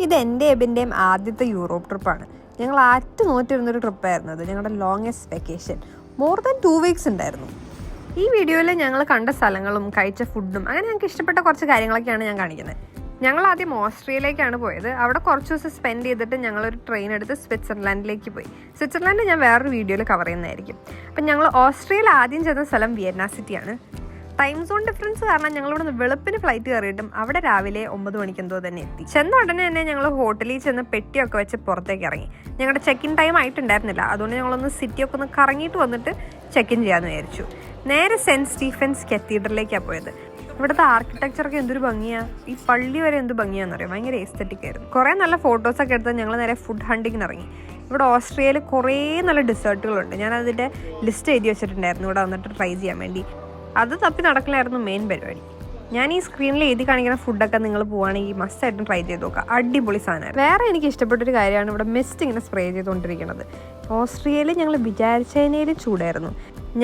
ഇത് എൻ്റെ എബിൻ്റെയും ആദ്യത്തെ യൂറോപ്പ് ട്രിപ്പാണ്. ഞങ്ങൾ നോറ്റിരുന്നൊരു ട്രിപ്പായിരുന്നു അത്. ഞങ്ങളുടെ longest vacation more than 2 weeks ഉണ്ടായിരുന്നു. ഈ വീഡിയോയിൽ ഞങ്ങൾ കണ്ട സ്ഥലങ്ങളും കഴിച്ച ഫുഡും അങ്ങനെ ഞങ്ങൾക്ക് ഇഷ്ടപ്പെട്ട കുറച്ച് കാര്യങ്ങളൊക്കെയാണ് ഞാൻ കാണിക്കുന്നത്. ഞങ്ങൾ ആദ്യം ഓസ്ട്രിയയിലേക്കാണ് പോയത്. അവിടെ കുറച്ച് ദിവസം സ്പെൻഡ് ചെയ്തിട്ട് ഞങ്ങളൊരു ട്രെയിൻ എടുത്ത് സ്വിറ്റ്സർലാൻഡിലേക്ക് പോയി. സ്വിറ്റ്സർലാൻഡ് ഞാൻ വേറൊരു വീഡിയോയിൽ കവർ ചെയ്യുന്നതായിരിക്കും. അപ്പം ഞങ്ങൾ ഓസ്ട്രിയയിൽ ആദ്യം ചെന്ന സ്ഥലം വിയന്ന സിറ്റിയാണ്. ടൈം സോൺ ഡിഫറൻസ് കാരണം ഞങ്ങളിവിടെ നിന്ന് വെളുപ്പിന് ഫ്ലൈറ്റ് കയറിയിട്ടും അവിടെ രാവിലെ 9 മണിക്ക് എന്തോ തന്നെ എത്തി. ചെന്ന ഉടനെ തന്നെ ഞങ്ങൾ ഹോട്ടലിൽ ചെന്ന് പെട്ടിയൊക്കെ വെച്ച് പുറത്തേക്ക് ഇറങ്ങി. ഞങ്ങളുടെ ചെക്ക് ഇൻ ടൈം ആയിട്ടുണ്ടായിരുന്നില്ല. അതുകൊണ്ട് ഞങ്ങളൊന്ന് സിറ്റിയൊക്കെ ഒന്ന് കറങ്ങിയിട്ട് വന്നിട്ട് ചെക്ക് ഇൻ ചെയ്യാമെന്ന് വിചാരിച്ചു. നേരെ സെൻറ്റ് സ്റ്റീഫൻസ് കത്തീഡ്രലിലേക്കാണ് പോയത്. ഇവിടുത്തെ ആർക്കിടെക്ചറൊക്കെ എന്തൊരു ഭംഗിയാണ്. ഈ പള്ളി വരെ എന്ത് ഭംഗിയാണെന്നറിയാം. ഭയങ്കര എസ്തെറ്റിക് ആയിരുന്നു. കുറേ നല്ല ഫോട്ടോസൊക്കെ എടുത്ത് ഞങ്ങൾ നേരെ ഫുഡ് ഹണ്ടിങ്ങിന് ഇറങ്ങി. ഇവിടെ ഓസ്ട്രിയയിൽ കുറേ നല്ല ഡെസേർട്ടുകളുണ്ട്. ഞാൻ അതിൻ്റെ ലിസ്റ്റ് എഴുതി വെച്ചിട്ടുണ്ടായിരുന്നു ഇവിടെ വന്നിട്ട് ട്രൈ ചെയ്യാൻ വേണ്ടി. അത് തപ്പി നടക്കലായിരുന്നു മെയിൻ പരിപാടി. ഞാൻ ഈ സ്ക്രീനിൽ എഴുതി കാണിക്കുന്ന ഫുഡൊക്കെ നിങ്ങൾ പോവുകയാണെങ്കിൽ മസ്റ്റായിട്ടും ട്രൈ ചെയ്ത് നോക്കുക. അടിപൊളി സാധനമാണ്. വേറെ എനിക്ക് ഇഷ്ടപ്പെട്ടൊരു കാര്യമാണ് ഇവിടെ മിസ്റ്റ് ഇങ്ങനെ സ്പ്രേ ചെയ്തുകൊണ്ടിരിക്കുന്നത്. ഓസ്ട്രിയയിൽ ഞങ്ങൾ വിചാരിച്ചതിനേലും ചൂടായിരുന്നു.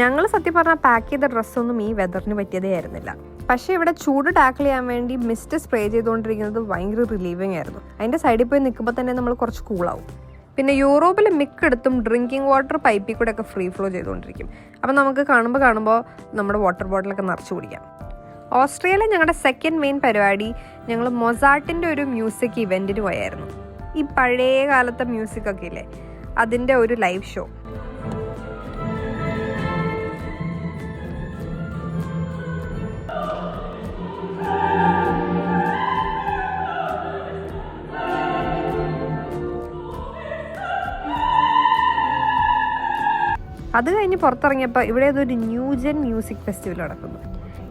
ഞങ്ങൾ സത്യം പറഞ്ഞാൽ പാക്ക് ചെയ്ത ഡ്രസ്സൊന്നും ഈ വെതറിന് പറ്റിയതേ ആയിരുന്നില്ല. പക്ഷേ ഇവിടെ ചൂട് ടാക്കിൾ ചെയ്യാൻ വേണ്ടി മിസ്റ്റ് സ്പ്രേ ചെയ്തുകൊണ്ടിരിക്കുന്നത് ഭയങ്കര റിലീവിങ് ആയിരുന്നു. അതിൻ്റെ സൈഡിൽ പോയി നിൽക്കുമ്പോൾ തന്നെ നമ്മൾ കുറച്ച് കൂളാവും. പിന്നെ യൂറോപ്പിൽ മിക്കയിടത്തും ഡ്രിങ്കിങ് വാട്ടർ പൈപ്പിൽ കൂടെ ഒക്കെ ഫ്രീ ഫ്ലോ ചെയ്തുകൊണ്ടിരിക്കും. അപ്പം നമുക്ക് കാണുമ്പോൾ നമ്മുടെ വാട്ടർ ബോട്ടിലൊക്കെ നിറച്ച് കുടിക്കാം. ഓസ്ട്രിയയിലെ ഞങ്ങളുടെ സെക്കൻഡ് മെയിൻ പരിപാടി ഞങ്ങൾ മൊസാർട്ടിൻ്റെ ഒരു മ്യൂസിക് ഇവൻറ്റിന് പോയായിരുന്നു. ഈ പഴയ കാലത്തെ മ്യൂസിക്കൊക്കെ ഇല്ലേ, അതിൻ്റെ ഒരു ലൈവ് ഷോ. അത് കഴിഞ്ഞ് പുറത്തിറങ്ങിയപ്പോൾ ഇവിടെ ഏതൊരു ന്യൂജൻ മ്യൂസിക് ഫെസ്റ്റിവൽ നടക്കുന്നു.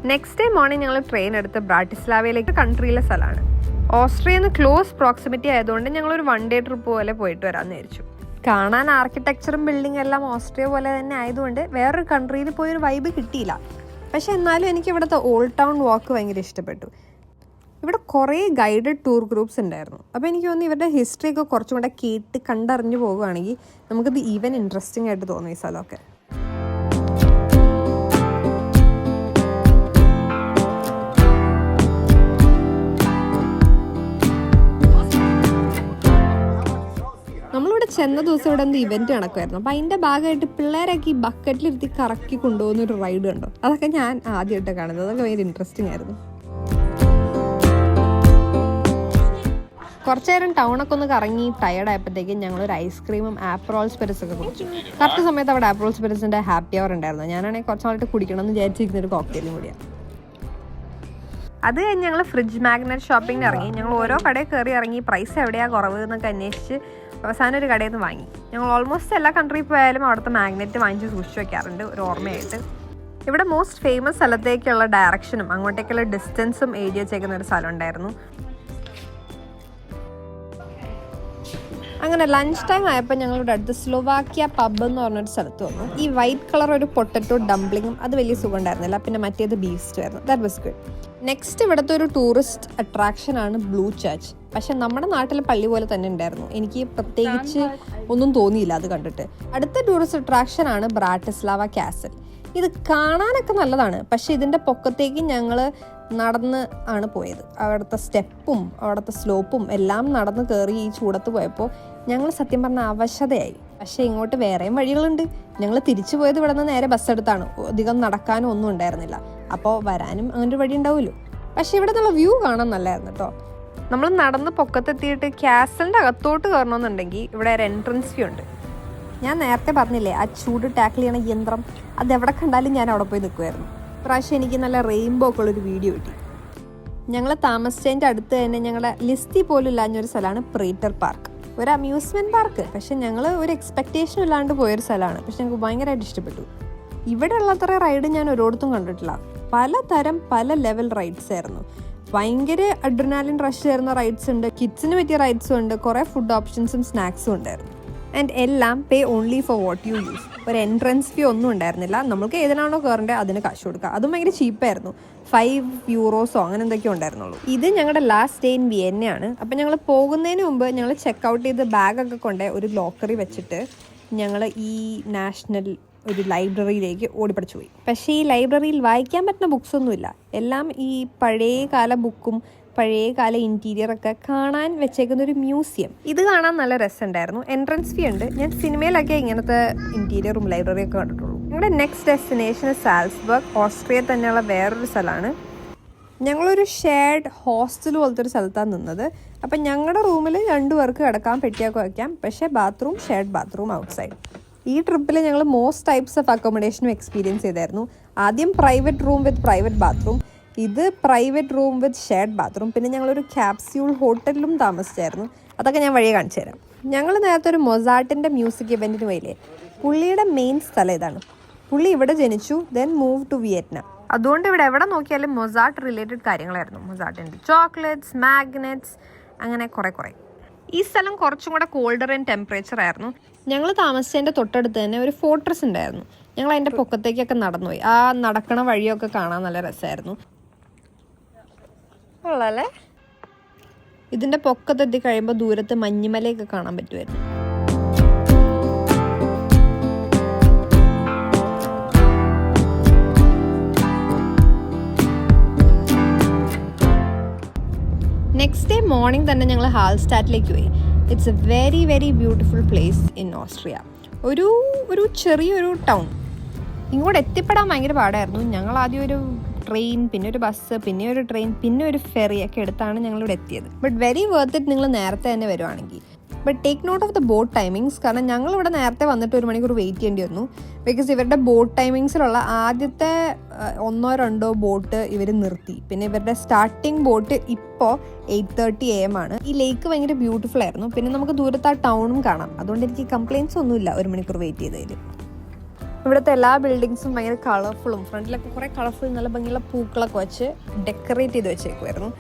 നെക്സ്റ്റ് ഡേ മോർണിംഗ് ഞങ്ങൾ ട്രെയിൻ എടുത്ത് ബ്രാറ്റിസ്ലാവയിലേക്ക്, കൺട്രിയിലെ സ്ഥലമാണ്. ഓസ്ട്രിയയിൽ നിന്ന് ക്ലോസ് പ്രോക്സിമിറ്റി ആയതുകൊണ്ട് ഞങ്ങളൊരു 1 day ട്രിപ്പ് പോലെ പോയിട്ട് വരാമെന്ന് വിചാരിച്ചു. കാണാൻ ആർക്കിടെക്ചറും ബിൽഡിംഗ് എല്ലാം ഓസ്ട്രിയ പോലെ തന്നെ ആയതുകൊണ്ട് വേറൊരു കൺട്രിയിൽ പോയൊരു വൈബ് കിട്ടിയില്ല. പക്ഷെ എന്നാലും എനിക്ക് ഇവിടുത്തെ ഓൾഡ് ടൗൺ വാക്ക് ഭയങ്കര ഇഷ്ടപ്പെട്ടു. ഇവിടെ കുറേ ഗൈഡഡ് ടൂർ ഗ്രൂപ്പ്സ് ഉണ്ടായിരുന്നു. അപ്പോൾ എനിക്ക് തോന്നുന്നു ഇവരുടെ ഹിസ്റ്ററി ഒക്കെ കുറച്ചും കൂടെ കേട്ട് കണ്ടറിഞ്ഞു പോകുകയാണെങ്കിൽ നമുക്കിത് ഈവൻ ഇൻട്രസ്റ്റിംഗ് ആയിട്ട് തോന്നും ഈ സ്ഥലമൊക്കെ. നമ്മളിവിടെ ചെന്ന ദിവസം ഇവിടെ എന്ത് ഇവൻറ്റ് നടക്കുമായിരുന്നു. അപ്പോൾ അതിൻ്റെ ഭാഗമായിട്ട് പിള്ളേരൊക്കെ ഈ ബക്കറ്റിലിരുത്തി കറക്കി കൊണ്ടുപോകുന്നൊരു റൈഡ് കണ്ടോ. അതൊക്കെ ഞാൻ ആദ്യമായിട്ട് കാണുന്നത്. അതൊക്കെ ഭയങ്കര ഇൻട്രസ്റ്റിംഗ് ആയിരുന്നു. കുറച്ച് നേരം ടൗണൊക്കെ ഒന്ന് കറങ്ങി ടയർഡായപ്പോഴത്തേക്കും ഞങ്ങളൊരു ഐസ്ക്രീമും ആപ്രോൾ സ്പിരിറ്റ്സൊക്കെ കുടിച്ചു. കറക്റ്റ് സമയത്ത് അവിടെ ആപ്രോൾ സ്പിരിറ്റ്സിൻ്റെ ഹാപ്പി അവർ ഉണ്ടായിരുന്നു. ഞാനാണെങ്കിൽ കുറച്ച് നാളായിട്ട് കുടിക്കണമെന്ന് വിചാരിച്ചിരിക്കുന്നൊരു കോക്ടെയിലും കൂടിയാണ്. അത് കഴിഞ്ഞ് ഞങ്ങൾ ഫ്രിഡ്ജ് മാഗ്നറ്റ് ഷോപ്പിങ്ങിന് ഇറങ്ങി. ഞങ്ങൾ ഓരോ കടയിൽ കയറി ഇറങ്ങി പ്രൈസ് എവിടെയാണ് കുറവ് എന്നൊക്കെ അന്വേഷിച്ച് അവസാനം ഒരു കടയിൽ നിന്ന് വാങ്ങി. ഞങ്ങൾ ഓൾമോസ്റ്റ് എല്ലാ കൺട്രിയിൽ പോയാലും അവിടുത്തെ മാഗ്നറ്റ് വാങ്ങിച്ച് സൂക്ഷിച്ച് വെക്കാറുണ്ട് ഒരു ഓർമ്മയായിട്ട്. ഇവിടെ മോസ്റ്റ് ഫേമസ് സ്ഥലത്തേക്കുള്ള ഡയറക്ഷനും അങ്ങോട്ടേക്കുള്ള ഡിസ്റ്റൻസും എഴുതി വെച്ചേക്കുന്ന ഒരു സ്ഥലം ഉണ്ടായിരുന്നു. അങ്ങനെ ലഞ്ച് ടൈം ആയപ്പോൾ ഞങ്ങളുടെ അടുത്ത് സ്ലോവാക്യ പബ് എന്ന് പറഞ്ഞൊരു സ്ഥലത്ത് വന്നു. ഈ വൈറ്റ് കളർ ഒരു പൊട്ടറ്റോ ഡംപ്ലിങ്ങും അത് വലിയ സുഖം ഉണ്ടായിരുന്നില്ല. പിന്നെ മറ്റേത് ബീസ്റ്റ് ആയിരുന്നു. That was good. നെക്സ്റ്റ് ഇവിടുത്തെ ഒരു ടൂറിസ്റ്റ് അട്രാക്ഷനാണ് ബ്ലൂ ചർച്ച്. പക്ഷെ നമ്മുടെ നാട്ടിലെ പള്ളി പോലെ തന്നെ ഉണ്ടായിരുന്നു. എനിക്ക് പ്രത്യേകിച്ച് ഒന്നും തോന്നിയില്ല അത് കണ്ടിട്ട്. അടുത്ത ടൂറിസ്റ്റ് അട്രാക്ഷനാണ് ബ്രാറ്റിസ്ലാവ കാസൽ. ഇത് കാണാനൊക്കെ നല്ലതാണ്. പക്ഷെ ഇതിൻ്റെ പൊക്കത്തേക്ക് ഞങ്ങൾ നടന്ന് ആണ് പോയത്. അവിടുത്തെ സ്റ്റെപ്പും അവിടുത്തെ സ്ലോപ്പും എല്ലാം നടന്ന് കയറി ഈ ചൂടത്ത് പോയപ്പോൾ ഞങ്ങൾ സത്യം പറഞ്ഞാൽ അവശതയായി. പക്ഷേ ഇങ്ങോട്ട് വേറെയും വഴികളുണ്ട്. ഞങ്ങൾ തിരിച്ചു പോയത് ഇവിടെ നിന്ന് നേരെ ബസ് എടുത്താണ്. അധികം നടക്കാനും ഒന്നും ഉണ്ടായിരുന്നില്ല. അപ്പോൾ വരാനും അങ്ങനൊരു വഴി ഉണ്ടാവുമല്ലോ. പക്ഷേ ഇവിടെ നിന്നുള്ള വ്യൂ കാണാൻ നല്ലതായിരുന്നു കേട്ടോ. നമ്മൾ നടന്ന് പൊക്കത്തെത്തിയിട്ട് കാസലിൻ്റെ അകത്തോട്ട് കയറണമെന്നുണ്ടെങ്കിൽ ഇവിടെ ഒരു എൻട്രൻസ് ഫീ ഉണ്ട്. ഞാൻ നേരത്തെ പറഞ്ഞില്ലേ ആ ചൂട് ടാക്കിൾ ചെയ്യണ യന്ത്രം, അതെവിടെ കണ്ടാലും ഞാൻ അവിടെ പോയി നിൽക്കുമായിരുന്നു. പ്രാവശ്യം എനിക്ക് നല്ല റെയിൻബോ ഒക്കെ ഉള്ളൊരു വീഡിയോ കിട്ടി. ഞങ്ങൾ താമസിച്ചതിൻ്റെ അടുത്ത് തന്നെ ഞങ്ങളുടെ ലിസ്റ്റിൽ പോലും ഇല്ലാഞ്ഞൊരു സ്ഥലമാണ് പ്രേറ്റർ പാർക്ക്. ഒരു അമ്യൂസ്മെൻറ്റ് പാർക്ക്. പക്ഷെ ഞങ്ങൾ ഒരു എക്സ്പെക്റ്റേഷനും ഇല്ലാണ്ട് പോയൊരു സ്ഥലമാണ്. പക്ഷെ ഞങ്ങൾക്ക് ഭയങ്കരമായിട്ട് ഇഷ്ടപ്പെട്ടു. ഇവിടെ ഉള്ളത്ര റൈഡ് ഞാൻ ഒരിടത്തും കണ്ടിട്ടില്ല. പലതരം പല ലെവൽ റൈഡ്സ് ആയിരുന്നു. ഭയങ്കര അഡ്രിനാലിൻ റഷ് തരുന്ന റൈഡ്സ് ഉണ്ട്, കിഡ്സിന് പറ്റിയ റൈഡ്സും ഉണ്ട്, കുറേ ഫുഡ് ഓപ്ഷൻസും സ്നാക്സും ഉണ്ടായിരുന്നു. ആൻഡ് എല്ലാം pay only for what you use. ഒരു എൻട്രൻസ് ഫീ ഒന്നും ഉണ്ടായിരുന്നില്ല. നമുക്ക് ഏതിനാണോ കയറേണ്ടത് അതിന് കാശ് കൊടുക്കുക. അതും ഭയങ്കര ചീപ്പായിരുന്നു. 5 euros അങ്ങനെ എന്തൊക്കെയോ ഉണ്ടായിരുന്നുള്ളൂ. ഇത് ഞങ്ങളുടെ ലാസ്റ്റ് ഡേ ഇൻ വിയന്നയാണ്. അപ്പം ഞങ്ങൾ പോകുന്നതിന് മുമ്പ് ഞങ്ങൾ ചെക്കൗട്ട് ചെയ്ത് ബാഗൊക്കെ കൊണ്ട് ഒരു ലോക്കറി വെച്ചിട്ട് ഞങ്ങൾ ഈ നാഷണൽ ഒരു ലൈബ്രറിയിലേക്ക് ഓടിപ്പടിച്ചു പോയി. പക്ഷേ ഈ ലൈബ്രറിയിൽ വായിക്കാൻ പറ്റുന്ന ബുക്സൊന്നുമില്ല. എല്ലാം ഈ പഴയ കാല ബുക്കും പഴയ കാല ഇൻറ്റീരിയർ ഒക്കെ കാണാൻ വെച്ചേക്കുന്ന ഒരു മ്യൂസിയം. ഇത് കാണാൻ നല്ല രസമുണ്ടായിരുന്നു. എൻട്രൻസ് ഫീ ഉണ്ട്. ഞാൻ സിനിമയിലൊക്കെ ഇങ്ങനത്തെ ഇൻറ്റീരിയറും ലൈബ്രറിയൊക്കെ കണ്ടിട്ടുള്ളൂ. ഞങ്ങളുടെ നെക്സ്റ്റ് ഡെസ്റ്റിനേഷൻ സാൽസ്ബർഗ്, ഓസ്ട്രിയ തന്നെയുള്ള വേറൊരു സ്ഥലമാണ്. ഞങ്ങളൊരു ഷെയർഡ് ഹോസ്റ്റൽ പോലത്തെ ഒരു സ്ഥലത്താണ് നിന്നത്. അപ്പം ഞങ്ങളുടെ റൂമിൽ 2 പേർക്ക് കിടക്കാൻ പെട്ടിയൊക്കെ വയ്ക്കാം. പക്ഷേ ബാത്റൂം ഷെയർഡ് ബാത്റൂം ഔട്ട്സൈഡ്. ഈ ട്രിപ്പിൽ ഞങ്ങൾ മോസ്റ്റ് ടൈപ്സ് ഓഫ് അക്കോമഡേഷനും എക്സ്പീരിയൻസ് ചെയ്തായിരുന്നു. ആദ്യം private room with private bathroom, ഇത് private room with shared bathroom. പിന്നെ ഞങ്ങളൊരു ക്യാപ്സ്യൂൾ ഹോട്ടലിലും താമസിച്ചായിരുന്നു. അതൊക്കെ ഞാൻ വഴിയെ കാണിച്ചു തരാം. ഞങ്ങൾ നേരത്തെ ഒരു മൊസാർട്ടിൻ്റെ മ്യൂസിക് ഇവൻറ്റിന് പോയില്ലേ, പുള്ളിയുടെ മെയിൻ സ്ഥലം ഇതാണ്. പുള്ളി ഇവിടെ ജനിച്ചു, ദെൻ മൂവ് ടു വിയറ്റ്നാം. അതുകൊണ്ട് ഇവിടെ എവിടെ നോക്കിയാലും മൊസാർട്ട് റിലേറ്റഡ് കാര്യങ്ങളായിരുന്നു. മൊസാർട്ടിൻ്റെ ചോക്ലേറ്റ്സ്, മാഗ്നറ്റ്സ്, അങ്ങനെ കുറേ. ഈ സ്ഥലം കുറച്ചും കൂടെ കോൾഡർ ആൻഡ് ടെമ്പറേച്ചർ ആയിരുന്നു. ഞങ്ങൾ താമസിച്ചതിൻ്റെ തൊട്ടടുത്ത് തന്നെ ഒരു ഫോർട്രസ് ഉണ്ടായിരുന്നു. ഞങ്ങൾ അതിൻ്റെ പൊക്കത്തേക്കൊക്കെ നടന്നുപോയി. ആ നടക്കണ വഴിയൊക്കെ കാണാൻ നല്ല രസമായിരുന്നു. കൊള്ളാല്ലേ? ഇതിൻ്റെ പൊക്കത്തെത്തി കഴിയുമ്പോൾ ദൂരത്ത് മഞ്ഞുമലയൊക്കെ കാണാൻ പറ്റുമായിരുന്നു. നെക്സ്റ്റ് ഡേ മോർണിംഗ് തന്നെ ഞങ്ങൾ ഹാൾസ്റ്റാറ്റിലേക്ക് പോയി. It's A very very beautiful place in Austria. ഒരു ചെറിയൊരു ടൗൺ. ഇങ്ങോട്ട് എത്തിപ്പെടാൻ ഭയങ്കര പാടായിരുന്നു. ഞങ്ങൾ ആദ്യം ഒരു ട്രെയിൻ, പിന്നെ ഒരു ബസ്, പിന്നെ ഒരു ട്രെയിൻ, പിന്നെ ഒരു ഫെറിയൊക്കെ എടുത്താണ് ഞങ്ങളിവിടെ എത്തിയത്. ബട്ട് വെരി വർത്ത് ഇറ്റ് നിങ്ങൾ നേരത്തെ തന്നെ വരുവാണെങ്കിൽ. But take note of the boat timings. കാരണം ഞങ്ങളിവിടെ നേരത്തെ വന്നിട്ട് 1 മണിക്കൂർ വെയിറ്റ് ചെയ്യേണ്ടി വന്നു. ബിക്കോസ് ഇവരുടെ ബോട്ട് ടൈമിങ്സിലുള്ള ആദ്യത്തെ 1-2 ബോട്ട് ഇവർ നിർത്തി. പിന്നെ ഇവരുടെ സ്റ്റാർട്ടിങ് ബോട്ട് ഇപ്പോൾ 8:30 AM ആണ്. ഈ ലേക്ക് ഭയങ്കര ബ്യൂട്ടിഫുൾ ആയിരുന്നു. പിന്നെ നമുക്ക് ദൂരത്ത് ആ ടൗണും കാണാം. അതുകൊണ്ട് എനിക്ക് കംപ്ലയിൻസ് ഒന്നുമില്ല 1 മണിക്കൂർ വെയിറ്റ് ചെയ്തതിൽ. ഇവിടുത്തെ എല്ലാ ബിൽഡിങ്സും ഭയങ്കര കളർഫുള്ളും, ഫ്രണ്ടിലൊക്കെ കുറേ കളർഫുൾ നല്ല ഭംഗിയുള്ള പൂക്കളൊക്കെ വെച്ച് ഡെക്കറേറ്റ് ചെയ്ത് വെച്ചേക്കുമായിരുന്നു.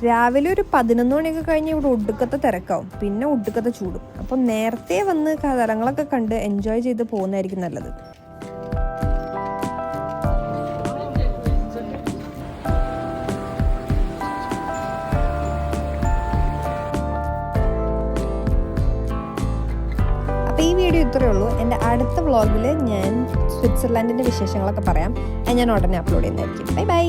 രാവിലെ ഒരു 11 മണിയൊക്കെ കഴിഞ്ഞ് ഇവിടെ ഒടുക്കത്തെ തിരക്കാവും, പിന്നെ ഒടുക്കത്തെ ചൂടും. അപ്പം നേരത്തെ വന്ന് സ്ഥലങ്ങളൊക്കെ കണ്ട് എൻജോയ് ചെയ്ത് പോകുന്നതായിരിക്കും നല്ലത്. അപ്പോൾ ഈ വീഡിയോ ഇത്രയേ ഉള്ളൂ. എൻ്റെ അടുത്ത വ്ളോഗിൽ ഞാൻ സ്വിറ്റ്സർലാൻഡിൻ്റെ വിശേഷങ്ങളൊക്കെ പറയാം. അത് ഞാൻ ഉടനെ അപ്ലോഡ് ചെയ്യുന്നതായിരിക്കും. ബൈ.